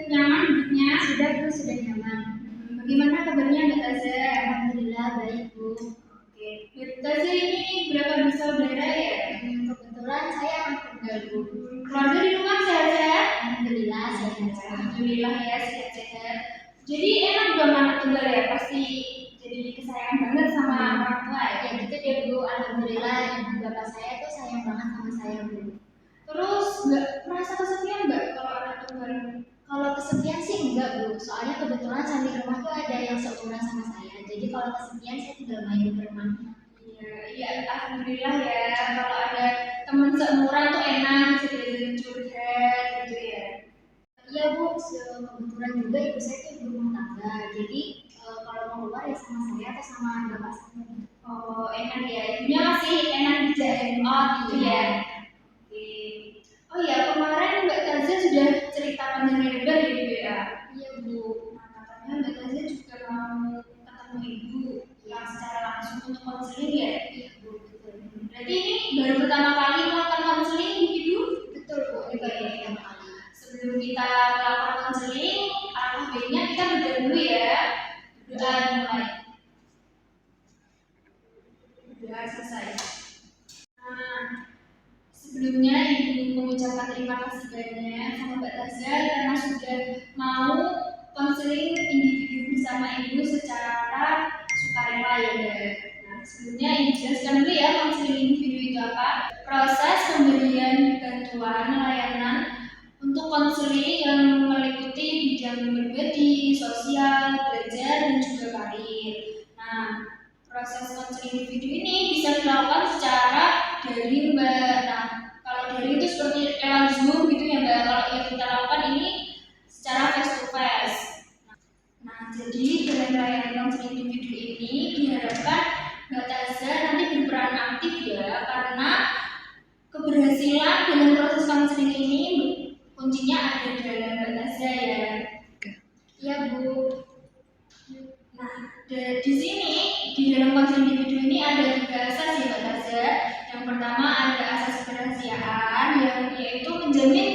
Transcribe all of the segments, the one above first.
nyaman duduknya? Sudah Bu, sudah nyaman. Bagaimana kabarnya Mbak Taza? Alhamdulillah baik Bu. Oke, Mbak Taza ini berapa bersaudara ya? Kebetulan saya anak tunggal Bu. Keluarga di rumah sehat-sehat? Alhamdulillah sehat. Alhamdulillah ya sehat-sehat. Jadi enak dong anak tunggal ya, pasti jadi kesayangan banget sama orang tua ya. Ya gitu deh Bu, alhamdulillah ibu bapak saya tuh sayang banget sama saya Bu. Terus nggak merasa kesepian Mbak kalau anak tunggal? Kalau kesepian sih enggak Bu, soalnya kebetulan samping rumah tuh ada yang seumuran sama saya. Jadi kalau kesepian saya tinggal main ke rumahnya. Iya, alhamdulillah ya. Kalau ada teman seumuran tuh enak, bisa diajarin curhat gitu ya. Iya Bu, kebetulan juga ibu saya tuh ibu rumah tangga. Jadi kalau mau keluar ya sama saya atau sama bapak saya. Oh, enak ya. Ibunya masih enak dijajarin. Oh, gitu ya. Oke. Oh ya, kemarin Mbak Taza sudah cerita panjang lebar ya di WA. Iya Bu. Nah, katanya Mbak Taza juga mau ketemu ibu yang secara langsung untuk konseling ya. Iya Bu, betul. Berarti ini baru pertama kali melakukan konseling individu? Betul Bu, ini baru pertama kali. Sebelum kita melakukan konseling, alangkah baiknya kita berdoa dulu ya. Doa mulai. Doa selesai. Nah, sebelumnya Ibu mengucapkan terima kasih banyak sama Mbak Taza karena sudah mau konseling individu bersama Ibu secara sukarela ya Mbak. Nah, sebelumnya Ibu jelaskan dulu ya konseling individu itu apa. Proses pemberian bantuan layanan untuk konseling yang meliputi bidang pribadi, sosial, belajar, dan juga karir. Nah, proses konseling individu ini bisa dilakukan secara daring Mbak. Nah, kalau daring itu seperti lewat Zoom gitu ya Mbak. Kalau yang kita lakukan ini secara face to face. Nah, jadi dengan layanan konseling individu ini diharapkan Mbak Taza nanti berperan aktif ya, karena keberhasilan dalam proses konseling ini kuncinya ada di dalam Mbak Taza ya. Iya Bu. Nah, di sini di dalam konseling individu ini ada 3 asas ya Mbak Taza. Yang pertama ada asas kerahasiaan, yang yaitu menjamin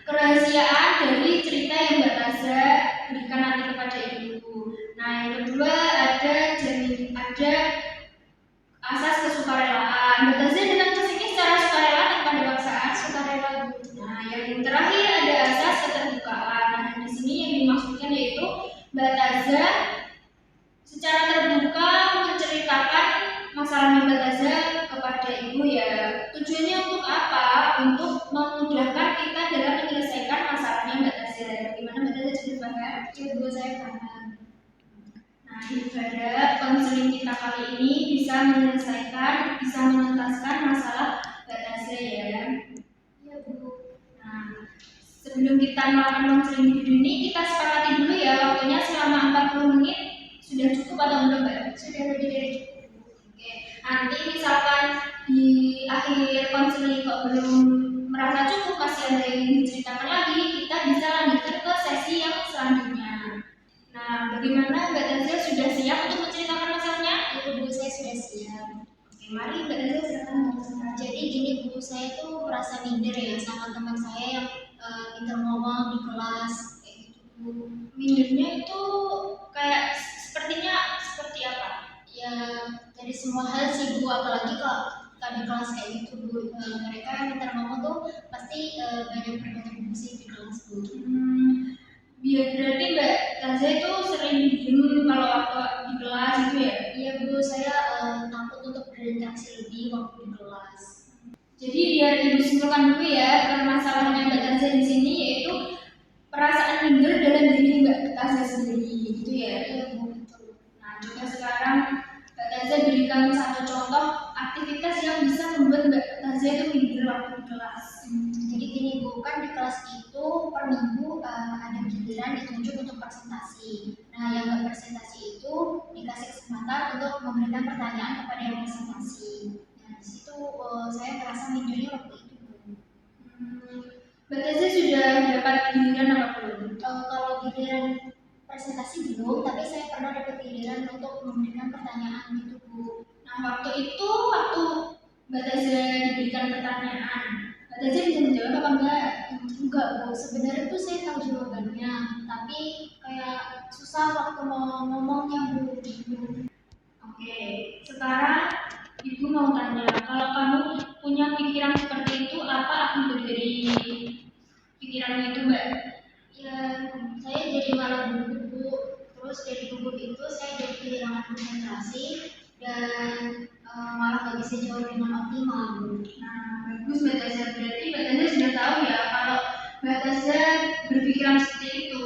kerahasiaan dari cerita yang Mbak Taza berikan nanti kepada ibu. Nah, yang kedua ada asas kesukarelaan. Mbak Taza datang ke sini secara sukarela tanpa ada paksaan. Sukarela Bu. Nah, yang terakhir ada asas keterbukaan. Nah, di sini yang dimaksudkan yaitu Mbak Taza secara terbuka menceritakan masalahnya Mbak Taza kepada ibu ya. Tujuannya untuk apa? Untuk memudahkan kita dalam menyelesaikan masalahnya Mbak Taza. Bagaimana Mbak Taza sudah paham? Iya Bu, saya paham. Nah, ibu harap konseling kita kali ini bisa menyelesaikan, bisa menuntaskan masalah Mbak Taza ya. Iya Bu. Nah, sebelum kita melakukan konseling individu ini, kita sepakati dulu ya waktunya selama 40 menit. Sudah cukup atau belum Mbak? Sudah lebih dari cukup. Oke. Nanti misalkan di akhir konseling kok belum merasa cukup, masih ada yang ingin diceritakan lagi, kita bisa lanjutkan ke sesi yang selanjutnya. Nah, bagaimana Mbak Taza sudah siap untuk menceritakan masalahnya? Iya Bu, saya sudah siap. Oke, mari Mbak Taza silakan menceritakan. Jadi gini Bu, saya tuh merasa minder ya sama teman saya yang pintar ngomong di kelas kayak gitu Bu. Mindernya itu kayak sepertinya seperti apa? Ya dari semua hal sih Bu, apalagi kalau di kelas kayak gitu Bu. Mereka yang pintar ngomong tuh pasti banyak berkontribusi di kelas Bu. Biar berarti Mbak Taza itu sering diem kalau waktu di kelas gitu ya? Iya Bu, saya takut untuk berinteraksi lebih waktu di kelas. Jadi biar ibu simpulkan dulu ya, permasalahannya Mbak Taza di sini yaitu perasaan minder dalam diri Mbak Taza sendiri, gitu ya? Iya Bu, betul. Nah, coba sekarang Mbak Taza berikan satu contoh aktivitas yang bisa membuat Mbak Taza itu minder waktu di kelas. Jadi gini Bu, kan di kelas itu per minggu ada giliran ditunjuk untuk presentasi. Nah, yang nggak presentasi itu dikasih kesempatan untuk memberikan pertanyaan kepada yang presentasi. Nah, di situ saya merasa mindernya waktu itu Bu. Mbak Taza sudah dapat giliran apa belum? Kalau giliran presentasi belum, tapi saya pernah dapat giliran untuk memberikan pertanyaan gitu Bu. Nah, waktu Mbak Taza diberikan pertanyaan, Mbak Taza bisa menjawab apa enggak? Enggak Bu, sebenarnya tuh saya tahu jawabannya, tapi kayak susah waktu mau ngomongnya Bu. Oke, sekarang Ibu mau tanya, kalau kamu punya pikiran seperti itu, apa akan terjadi pikiranmu itu, Mbak? Ya, saya jadi malah gugup Bu. Terus dari gugup itu saya jadi kehilangan konsentrasi dan malah nggak bisa jawab dengan optimal Bu. Nah, bagus Mbak Taza. Berarti Mbak Taza sudah tahu ya, kalau Mbak Taza berpikiran seperti itu,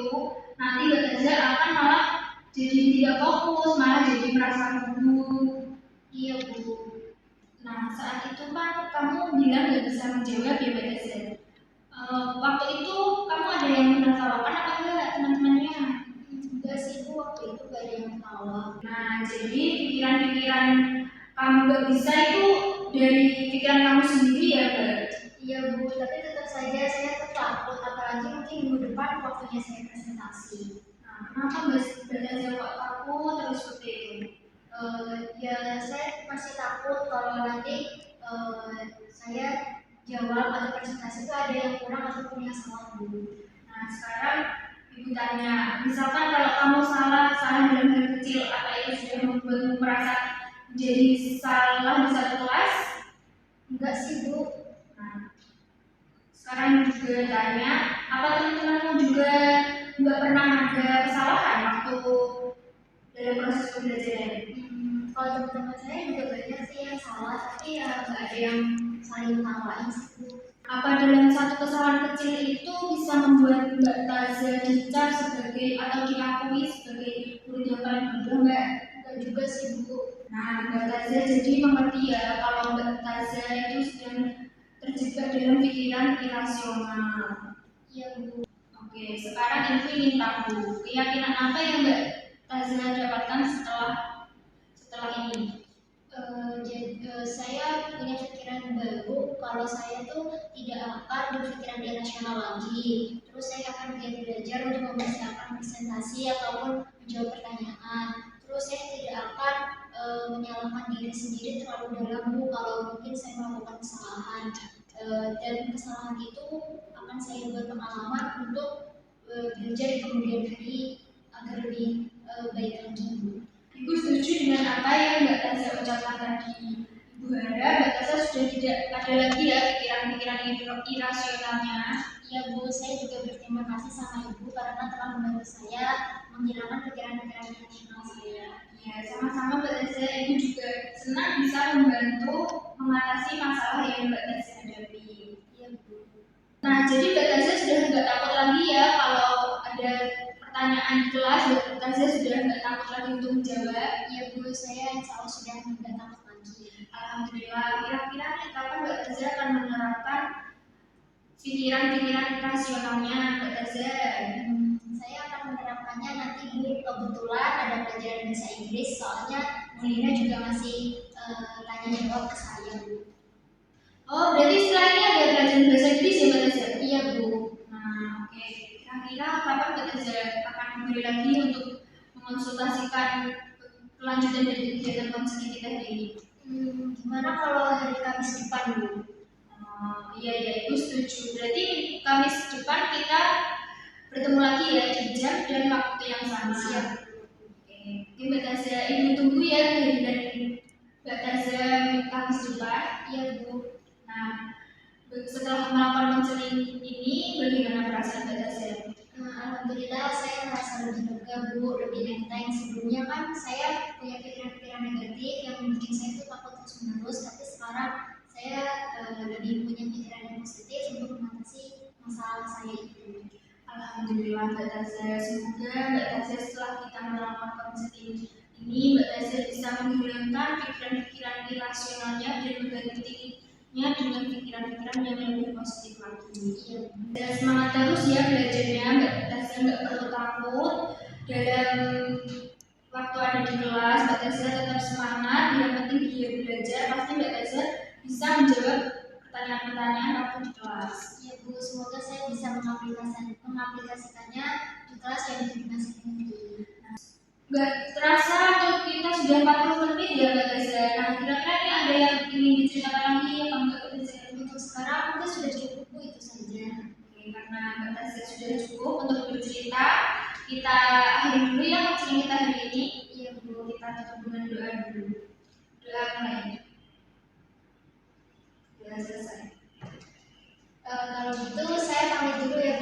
nanti Mbak Taza akan malah jadi tidak fokus, malah jadi merasa gugup. Iya Bu. Nah, saat itu kan kamu bilang nggak bisa menjawab ya Mbak Taza. Waktu itu kamu ada yang menertawakan apa enggak teman-temannya? Enggak sih Bu, waktu itu gak ada yang ketawa. Nah, jadi pikiran-pikiran kamu nggak bisa itu dari pikiran kamu sendiri ya Mbak? Iya Bu, tapi tetap saja saya tetap takut, apalagi mungkin minggu depan waktunya saya presentasi. Nah, kenapa Mbak Taza kok takut terus seperti itu? Ya saya masih takut kalau nanti saya jawab atau presentasi itu ada yang kurang ataupun yang salah Bu. Nah, sekarang Ibu tanya, misalkan kalau kamu salah dalam hal kecil, apa itu sudah membuatmu merasa menjadi salah di satu kelas? Enggak sih Bu. Nah, sekarang juga tanya, apa teman-temanmu juga nggak pernah ada kesalahan waktu dalam proses pembelajaran? Kalau teman-teman saya juga banyak sih yang salah, tapi ya nggak ada yang saling tawain sih Bu. Apa dalam satu kesalahan kecil itu bisa membuat Mbak Taza dicap sebagai atau diakui sebagai murid yang paling bodoh Mbak? Enggak juga sih Bu. Nah, Mbak Taza jadi mengerti ya kalau Mbak Taza itu sedang terjebak dalam pikiran irasional. Iya Bu. Oke, sekarang Ibu ingin tahu keyakinan apa yang Mbak Taza dapatkan setelah ini? Saya punya pikiran baru kalau saya tuh tidak akan berpikiran irasional lagi. Terus saya akan giat belajar untuk mempersiapkan presentasi ataupun menjawab pertanyaan. Terus saya tidak akan menyalahkan diri sendiri terlalu dalam Bu kalau mungkin saya melakukan kesalahan. Dan kesalahan itu akan saya buat pengalaman untuk belajar di kemudian hari agar lebih baik lagi Bu. Ibu setuju dengan apa yang Mbak Taza ucapkan tadi. Ibu harap Mbak Taza sudah tidak ada lagi ya pikiran-pikiran irasionalnya. Ya Bu, saya juga berterima kasih sama Ibu karena telah membantu saya menghilangkan pikiran-pikiran irasional saya. Ya, sama-sama Mbak Taza. Ibu juga senang bisa membantu mengatasi masalah yang Mbak Taza hadapi. Iya Bu. Nah, jadi Mbak Taza sudah nggak takut lagi ya kalau ada pertanyaan di kelas, Mbak Taza sudah nggak takut lagi untuk menjawab. Iya Bu, saya insya Allah sudah tidak takut lagi. Alhamdulillah, kira-kira kapan Mbak Taza akan menerapkan pikiran-pikiran rasionalnya Mbak Taza? Saya akan menerapkannya nanti Bu, kebetulan ada pelajaran bahasa Inggris, soalnya Mulina juga masih tanya jawab ke saya Bu. Oh, berarti setelah ini ada pelajaran bahasa Inggris ya Mbak Taza? Iya Bu. Nah, oke. Kira-kira kapan Mbak Taza akan kembali lagi untuk mengonsultasikan kelanjutan dari kegiatan konseling kita hari ini? Gimana kalau hari Kamis depan Bu? Iya, itu setuju. Berarti Kamis depan kita bertemu lagi ya di jam dan waktu yang sama. Siap. Oke, Mbak Taza, Ibu tunggu ya kehadiran Mbak Taza Kamis depan. Iya Bu. Nah, setelah melakukan konseling ini, bagaimana perasaan Mbak Taza? Alhamdulillah saya merasa lebih lega Bu, lebih enteng. Sebelumnya kan saya punya pikiran-pikiran negatif yang bikin saya tuh takut terus-menerus, tapi sekarang saya lebih punya pikiran yang positif untuk mengatasi masalah saya itu. Alhamdulillah Mbak Taza, semoga Mbak Taza setelah kita melakukan konseling ini, Mbak Taza bisa menghilangkan pikiran-pikiran irasionalnya dan menggantinya dengan pikiran-pikiran yang lebih positif lagi. Dan semangat terus ya belajarnya, Mbak Taza nggak perlu takut dalam waktu ada di kelas. Mbak Taza tetap semangat, yang penting dia belajar, pasti Mbak Taza bisa menjawab pertanyaan-pertanyaan waktu di kelas. Ya Bu, semoga saya bisa mengaplikasikannya di kelas yang dimasuk nanti. Nggak terasa untuk kita sudah 40 menit ya Mbak Taza. Nah, kira-kira ini ada yang ingin diceritakan lagi apa enggak Mbak Taza? Untuk sekarang mungkin sudah cukup Bu, itu saja. Oke, kita akhiri dulu ya counseling kita hari ini. Iya Bu. Kita tutup dengan doa dulu. Doa mulai. Doa selesai. Kalau gitu saya pamit dulu ya Bu.